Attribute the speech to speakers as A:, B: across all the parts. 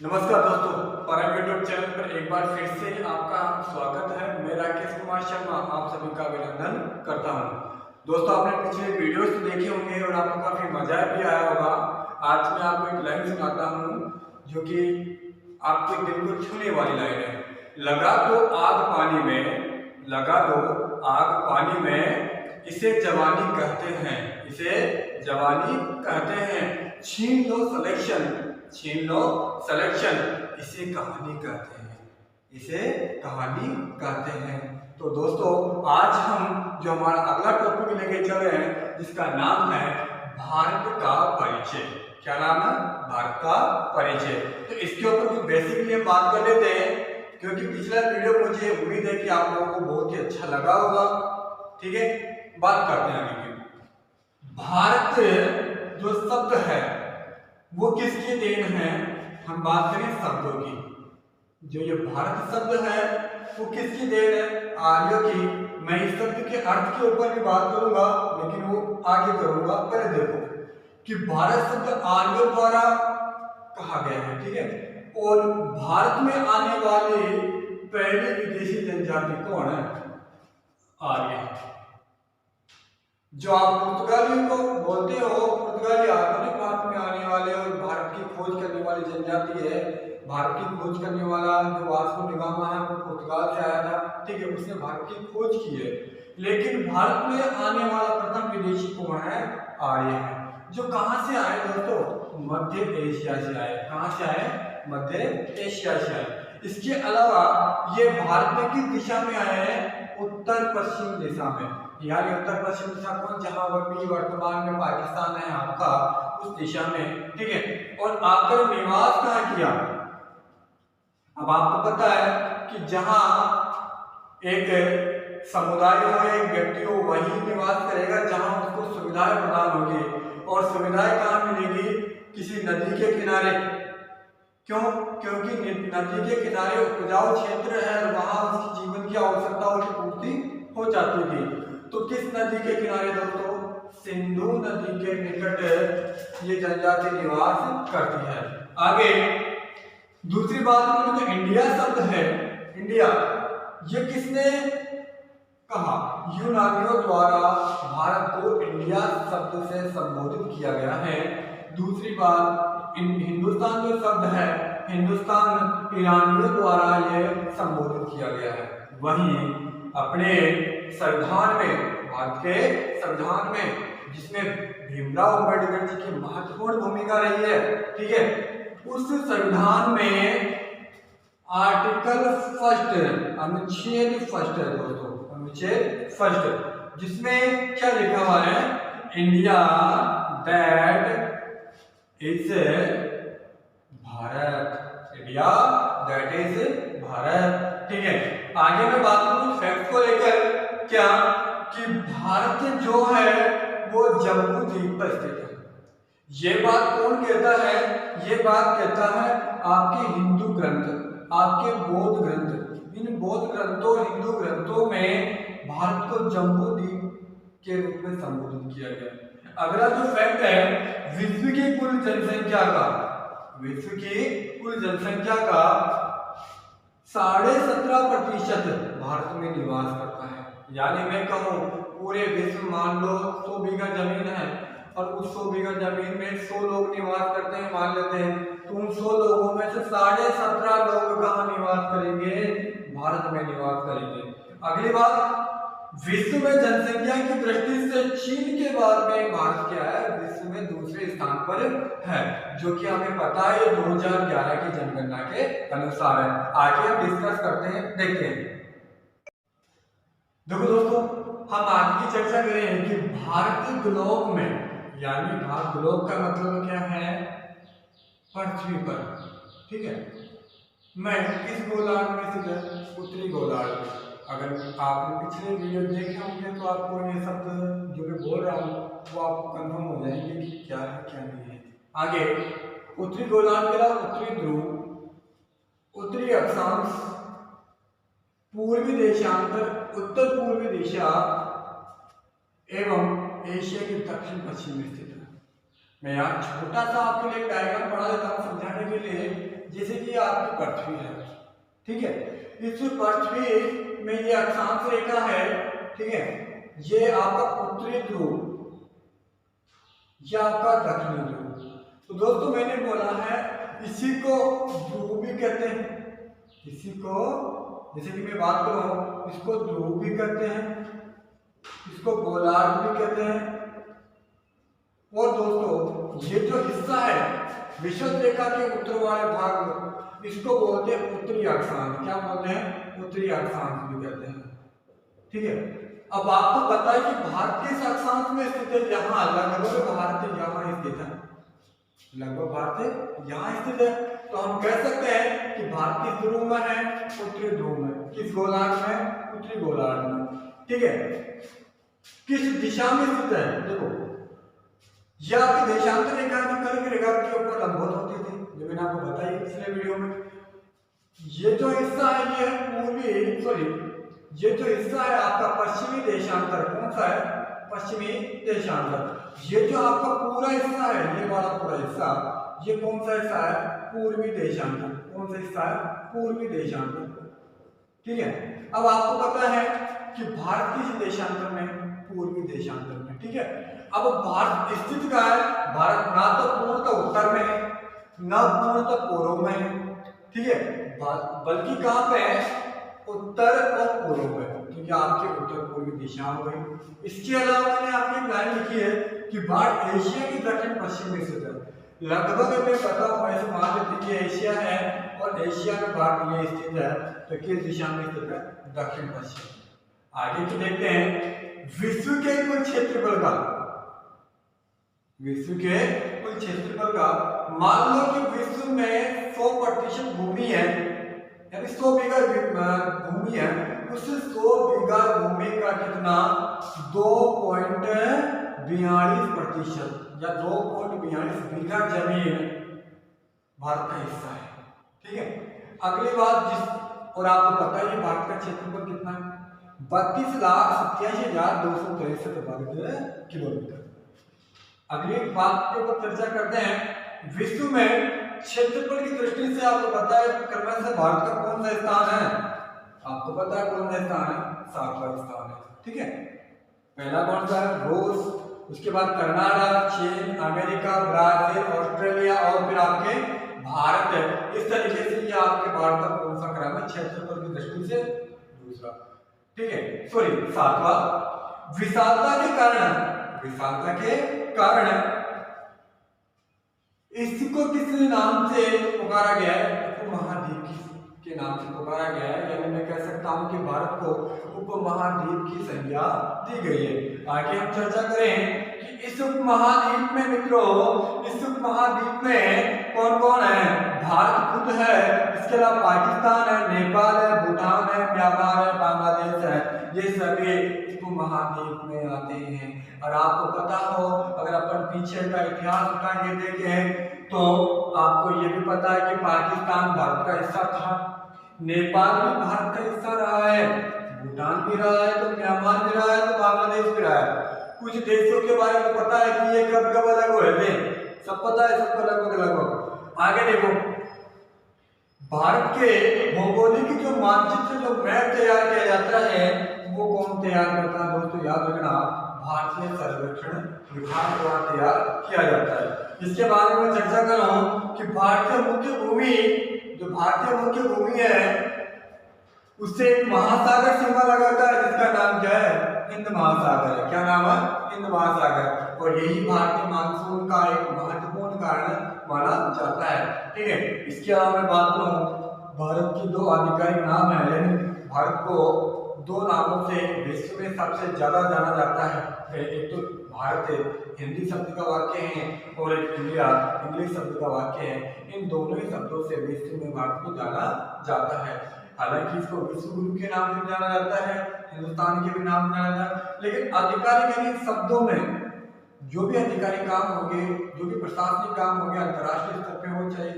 A: नमस्कार दोस्तों, परम यूट्यूब चैनल पर एक बार फिर से आपका स्वागत है। मैं राकेश कुमार शर्मा आप सभी का अभिनंदन करता हूं। दोस्तों, आपने पिछले वीडियोस देखे होंगे और आपको काफी मजा भी आया होगा। आज मैं आपको एक लाइन सुनाता हूं जो कि आपके दिल को छूने वाली लाइन है। लगा दो आग पानी में, लगा दो आग पानी में, इसे जवानी कहते हैं, इसे जवानी कहते हैं। छीन लो सिलेक्शन, छीन लो सिलेक्शन, इसे कहानी कहते हैं, इसे कहानी कहते हैं। तो दोस्तों, आज हम जो हमारा अगला टॉपिक लेके चल रहे हैं जिसका नाम है भारत का परिचय। क्या नाम है? भारत का परिचय। तो इसके ऊपर कुछ बेसिकली हम बात कर लेते हैं, क्योंकि पिछला वीडियो मुझे उम्मीद है कि आप लोगों को बहुत ही अच्छा लगा होगा। ठीक है, बात करते हैं आगे की। भारत जो शब्द है वो किसकी देन है? हम बात करें शब्दों की। जो ये भारत शब्द है वो किसकी देन है? आर्यों की। मैं इस शब्द के अर्थ के ऊपर भी बात करूंगा, लेकिन वो आगे करूंगा। पहले देखो कि भारत शब्द आर्यों द्वारा कहा गया है, ठीक है। और भारत में आने वाली पहली विदेशी जनजाति कौन है? आर्य। जो आप पुर्तगाली को बोलते हो, पुर्तगाली आधुनिक भारत में आने वाले और भारत की खोज करने वाली जनजाति है। भारत की खोज करने वाला जो वास्को डी गामा है वो पुर्तगाल से आया था, ठीक है। उसने भारत की खोज की है। लेकिन भारत में आने वाला प्रथम विदेशी कौन है? आर्य है। जो कहां से आए दोस्तों? मध्य एशिया से आए। कहां से आए? मध्य एशिया से आए। इसके अलावा ये भारत में किस दिशा में आए हैं? उत्तर पश्चिम दिशा में। यानी उत्तर पश्चिम दिशा कौन? जहां अभी वर्तमान में पाकिस्तान है आपका, उस दिशा में, ठीक है। और आकर निवास कहां किया? अब आपको पता है कि जहां एक समुदाय हो, एक व्यक्ति हो, वही निवास करेगा जहां उसको सुविधाएं प्रदान होगी। और सुविधाएं कहां मिलेगी? किसी नदी के किनारे। क्यों? क्योंकि नदी के किनारे उपजाऊ क्षेत्र है और वहां उसकी जीवन की आवश्यकताओं की पूर्ति हो जाती थी। तो किस नदी के किनारे दोस्तों? सिंधु नदी के निकट ये जनजाति निवास करती है। आगे दूसरी बात करूं तो इंडिया शब्द है, इंडिया, ये किसने कहा? यूनानियों द्वारा भारत को इंडिया शब्द से संबोधित किया गया है। दूसरी बात, हिंदुस्तान जो शब्द है, हिंदुस्तान ईरानियों द्वारा यह संबोधित किया गया है। वहीं अपने संविधान में, भारत के संविधान में, जिसमें भीमराव अम्बेडकर जी की महत्वपूर्ण भूमिका रही है, ठीक है, उस संविधान में आर्टिकल फर्स्ट, अनुच्छेद फर्स्ट है दोस्तों, अनुच्छेद फर्स्ट, जिसमें क्या लिखा हुआ है? India that is Bharat, India that is Bharat, ठीक है। आगे मैं बात करूं फैक्ट को लेकर, क्या कि भारत जो है वो जम्बू द्वीप पर स्थित है। ये बात कौन कहता है? ये बात कहता है आपके हिंदू ग्रंथ, आपके बौद्ध ग्रंथ। इन बौद्ध ग्रंथों, हिंदू ग्रंथों में भारत को जम्बू द्वीप के रूप में संबोधित किया गया। अगला जो फैक्ट है, विश्व की कुल जनसंख्या का, विश्व की कुल जनसंख्या का 17.5% भारत में निवास करता है। यानी मैं कहूं पूरे विश्व मान लो 100 बीघा जमीन है और उस 100 बीघा जमीन में 100 लोग निवास करते हैं, मान लेते हैं। तो उन 100 लोगों में से 17.5 लोग कहाँ निवास करेंगे? भारत में निवास करेंगे। अगली बात, विश्व में जनसंख्या की दृष्टि से चीन के बाद में भारत क्या है? विश्व में दूसरे स्थान पर है, जो कि हमें पता है 2011 की जनगणना के अनुसार है। आगे हम डिस्कस करते हैं, देखते हैं। देखो दोस्तों, हम आज की चर्चा करें कि भारत ग्लोब में, यानी भारत ग्लोब का मतलब क्या है? पृथ्वी पर, ठीक है। मैं किस गोलार्ध में स्थित है? उत्तरी गोलार्ध। अगर आपने पिछले वीडियो देखे होंगे तो आपको ये शब्द जो मैं बोल रहा हूँ वो आपको कंफर्म हो जाएंगे कि क्या है क्या नहीं है। आगे उत्तरी गोलार्ध के अलावा उत्तरी ध्रुव, उत्तरी अक्षांश, पूर्वी देशांतर, उत्तर पूर्वी दिशा एवं एशिया के दक्षिण पश्चिम में स्थित है। मैं यहाँ छोटा सा आपके लिए डायग्राम बना देता हूँ समझाने के लिए। जैसे कि आपकी पृथ्वी है, ठीक है, इस पृथ्वी में ये अक्षांश रेखा है, ठीक है, ये आपका उत्तरी ध्रुव, ये आपका दक्षिणी ध्रुव। तो दोस्तों मैंने बोला है इसी को ध्रुव भी कहते हैं, इसी को जैसे कि मैं बात करूं इसको ध्रुव भी कहते हैं, इसको गोलार्ध भी कहते हैं। और दोस्तों ये जो हिस्सा है विषुवत रेखा के उत्तर वाले भाग, इसको बोलते हैं उत्तरी अक्षांश। क्या बोलते हैं? उत्तरी अक्षांश भी कहते हैं, ठीक है। अब आपको पता है कि भारत किस अक्षांश में स्थित है? यहाँ लगभग भारत यहाँ स्थित है, लगभग भारत यहाँ स्थित है। तो हम कह सकते हैं कि भारत किस ध्रुव में है? उत्तरी ध्रुव में। किस गोलार्ध में? उत्तरी गोलार्ध में, ठीक है। किस दिशा में स्थित है? देखो यह आपकी देशांतर रेखा कर्क रेखा के ऊपर लंबवत होती थी, जो मैंने आपको बताई पिछले वीडियो में। ये जो हिस्सा है ये पूर्वी, सॉरी, ये जो हिस्सा है आपका पश्चिमी देशांतर। कौन सा है? पश्चिमी देशांतर। ये जो आपका पूरा हिस्सा है, ये वाला पूरा हिस्सा, ये कौन सा हिस्सा है? पूर्वी देशांतर। कौन सा हिस्सा है? पूर्वी देशांतर, ठीक है। अब आपको पता है कि भारत किस देशांतर में? पूर्वी देशांतर में, ठीक है। अब भारत स्थित कहाँ है? भारत ना तो पूर्णतः उत्तर में है, ना पूर्णतः पूर्व में है, ठीक है, बल्कि कहाँ पे है? उत्तर और पूर्व में, क्योंकि आपके उत्तर पूर्वी दिशा हो गई। इसके अलावा मैंने आपकी लाइन लिखी है कि भारत एशिया की दक्षिण पश्चिम में स्थित है। लगभग हमें पता हो, ऐसे मान लेते हैं एशिया है और एशिया में भारत ये स्थित है, तो किस दिशा में स्थित है? दक्षिण पश्चिम। आगे की देखते हैं विश्व के कुल क्षेत्रफल का, विश्व के कुल क्षेत्रफल का मान लो कि विश्व में 100% भूमि है, यानी 100 बीघा भूमि है, उस 100 बीघा भूमि का कितना? 2.42% या 2.42 बीघा जमीन भारत का हिस्सा है, ठीक है। अगली बात और आपको पता है भारत का क्षेत्रफल कितना है? 32,87,263 वर्ग किलोमीटर। अगली बात के ऊपर चर्चा करते हैं। विश्व में क्षेत्रफल की दृष्टि से आपको पता है क्रमशः भारत का कौन सा स्थान है? आपको पता है कौन सा स्थान है? 7वां स्थान है, ठीक है। पहला कौन सा है? रूस, उसके बाद कनाडा, चीन, अमेरिका, ब्राजील, ऑस्ट्रेलिया और फिर आपके भारत है। इस तरीके से ये आपके भारत का कौन सा क्रम है क्षेत्रफल की दृष्टि से? दूसरा, ठीक है, सॉरी 7वां। विशालता के कारण, विशालता के कारण इसको किस नाम से पुकारा गया है? उपमहाद्वीप के नाम से पुकारा गया है, यानी मैं कह सकता हूं कि भारत को उपमहाद्वीप की संज्ञा दी गई है। आगे हम चर्चा करें कि इस उपमहाद्वीप में मित्रों, इस उपमहाद्वीप में कौन कौन है? भारत खुद है, इसके अलावा पाकिस्तान है, नेपाल है, भूटान है, म्यांमार है, बांग्लादेश है, ये सभी उपमहाद्वीप में आते हैं। और आपको पता हो, अगर अपन पीछे का इतिहास उठाएंगे देखें तो आपको ये भी पता है कि पाकिस्तान भारत का हिस्सा था, नेपाल भी भारत का हिस्सा रहा है, भूटान भी रहा है, तो म्यांमार भी रहा है, तो बांग्लादेश भी रहा है। कुछ देशों के बारे में पता है कि ये कब कब अलग हुए थे, सब पता है सबको लगभग लगभग। आगे देखो, भारत के भौगोलिक जो मानचित्र, जो मैप तैयार किया जाता है, वो कौन तैयार करता है? दोस्तों याद रखना, भारतीय सर्वेक्षण विभाग द्वारा तैयार किया जाता है। इसके बारे में चर्चा कर रहा हूं कि भारतीय मुख्य भूमि, जो भारतीय मुख्य भूमि है, उससे एक महासागर सीमा लगाता है, जिसका नाम क्या है? हिंद महासागर है। क्या नाम है? हिंद महासागर। और यही भारतीय मानसून का एक महत्वपूर्ण कारण माना जाता है, ठीक है। इसके अलावा मैं बात करूं, भारत की 2 आधिकारिक नाम है, यानी भारत को 2 नामों से विश्व में सबसे ज्यादा जाना जाता है। एक तो भारत हिंदी शब्द का वाक्य है और एक इंडिया इंग्लिश शब्द का वाक्य है। इन दोनों ही शब्दों से विश्व में भारत को जाना जाता है। हालांकि इसको विश्व गुरु के नाम से जाना जाता है, हिंदुस्तान के भी नाम जाना जाता है, लेकिन आधिकारिक यानी शब्दों में जो भी आधिकारिक काम होंगे, जो भी प्रशासनिक काम होंगे, अंतर्राष्ट्रीय स्तर पे हो चाहे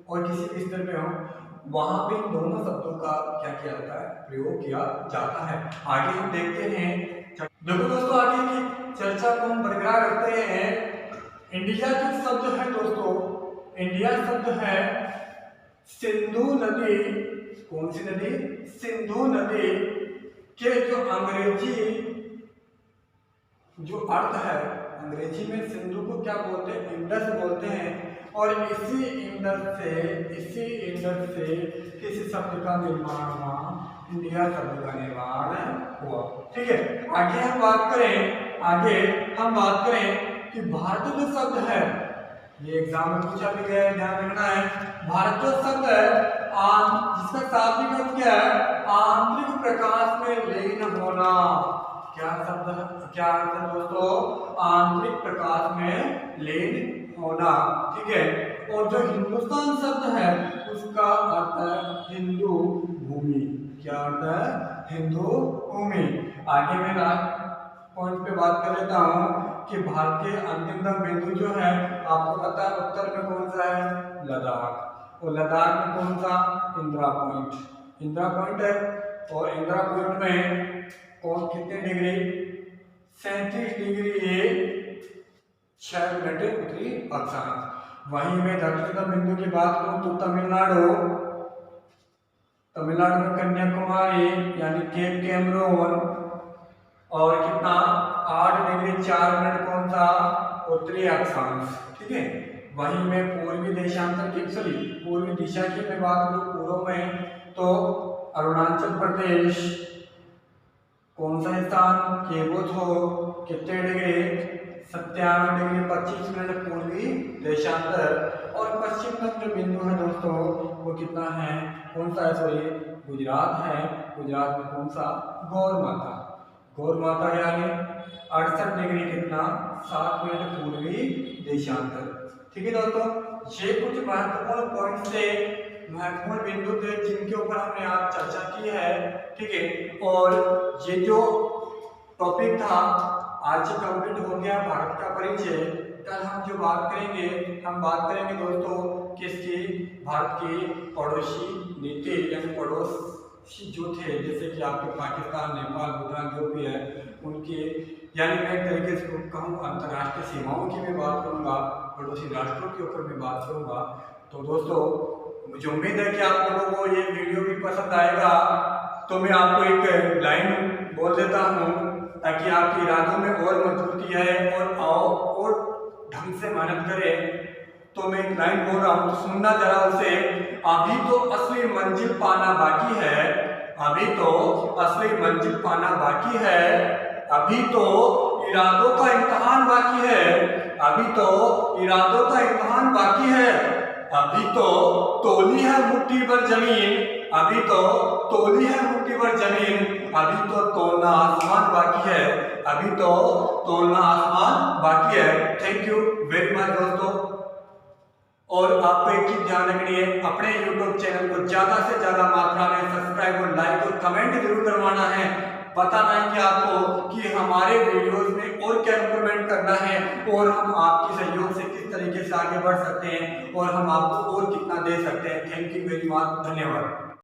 A: और किसी भी स्तर पे हो, वहां पे इन दोनों शब्दों का क्या किया जाता है? प्रयोग किया जाता है। आगे हम देखते हैं, देखो दोस्तों, आगे की चर्चा को हम बरकरार रखते हैं। इंडिया जो शब्द है दोस्तों, इंडिया शब्द है सिंधु नदी, कौन सी नदी? सिंधु नदी के जो अंग्रेजी जो अर्थ है, अंग्रेजी में सिंधु को क्या बोलते हैं? इंडस बोलते हैं। और इसी इंडस से किसी शब्द का निर्माण हुआ, इंडिया शब्द का निर्माण हुआ। ठीक है, आगे हम बात करें कि भारत जो शब्द है, ये एग्जाम में पूछा भी गया है, ध्यान रखना है। भारत जो शब्द है जिसका शाब्दिक अर्थ क्या है? आंतरिक प्रकाश में लीन होना। क्या शब्द है? क्या अर्थ है दोस्तों? आंतरिक प्रकाश में लीन होना। ठीक है, और जो हिंदुस्तान शब्द है उसका अर्थ है हिंदू भूमि। क्या अर्थ है? हिंदू भूमि। आगे मैं लास्ट पॉइंट पे बात कर लेता हूँ कि भारत के अंतिमतम बिंदु जो है, आपको पता है उत्तर में कौन सा है? लद्दाख। और लद्दाख में कौन सा? इंदिरा पॉइंट है। और इंदिरा पॉइंट में कौन कितने डिग्री? 37 डिग्री 6 मिनट उत्तरी अक्षांश। वहीं में दक्षिणतम बिंदु की बात करूं तो तमिलनाडु में कन्याकुमारी यानी केप कैमरून, और कितना? 8 डिग्री 4 मिनट कौन सा? उत्तरी अक्षांश। ठीक है, वहीं में पूर्वी देशांतर की पूर्वी दिशा की मैं बात करूं पूर्व में तो अरुणाचल प्रदेश, कौन सा स्थान? केवोथो, कितने डिग्री? 97 डिग्री 25 मिनट पूर्वी देशांतर। और पश्चिम तक जो बिंदु है दोस्तों वो कितना है? कौन सा है? सॉरी, गुजरात है। गुजरात में कौन सा? गौर माता यानी 68 डिग्री कितना? 7 मिनट पूर्वी देशांतर। ठीक है दोस्तों, ये कुछ महत्वपूर्ण पॉइंट थे, महत्वपूर्ण बिंदु थे जिनके ऊपर हमने आज चर्चा की है। ठीक है, और ये जो टॉपिक था आज ही कंप्लीट हो गया, भारत का परिचय। कल हम जो बात करेंगे दोस्तों किसकी? भारत की पड़ोसी नीति यानी पड़ोसी जो थे, जैसे कि आपके पाकिस्तान, नेपाल, भूटान जो भी है उनके, यानी मैं एक तरीके से कहूँ अंतर्राष्ट्रीय सीमाओं की मैं बात करूँगा, पड़ोसी राष्ट्रों के ऊपर मैं बात करूँगा। तो दोस्तों मुझे उम्मीद है कि आप लोगों को ये वीडियो भी पसंद आएगा। तो मैं आपको एक लाइन बोल देता हूँ ताकि आपके इरादों में और मजबूती आए और ढंग से मेहनत करें। तो मैं एक लाइन बोल रहा हूँ, तो सुनना जरा उसे। अभी तो असली मंजिल पाना बाकी है, अभी तो असली मंजिल पाना बाकी है, अभी तो इरादों का इम्तिहान बाकी है, अभी तो इरादों का इम्तिहान बाकी है, अभी तो तोली है मुट्ठी भर जमीन, अभी तो तोली है मुट्ठी भर जमीन, अभी तो तोलना आसमान बाकी है, अभी तो तोलना आसमान बाकी है। थैंक यू वेरी मच दोस्तों। और आपको एक चीज ध्यान रखनी है, अपने YouTube चैनल को ज्यादा से ज्यादा मात्रा में सब्सक्राइब और लाइक और कमेंट जरूर करवाना है। बताना है कि आपको कि हमारे वीडियोस में और क्या इम्प्रूवमेंट करना है और हम आपके सहयोग से किस तरीके से आगे बढ़ सकते हैं और हम आपको और कितना दे सकते हैं। थैंक यू वेरी मच, धन्यवाद।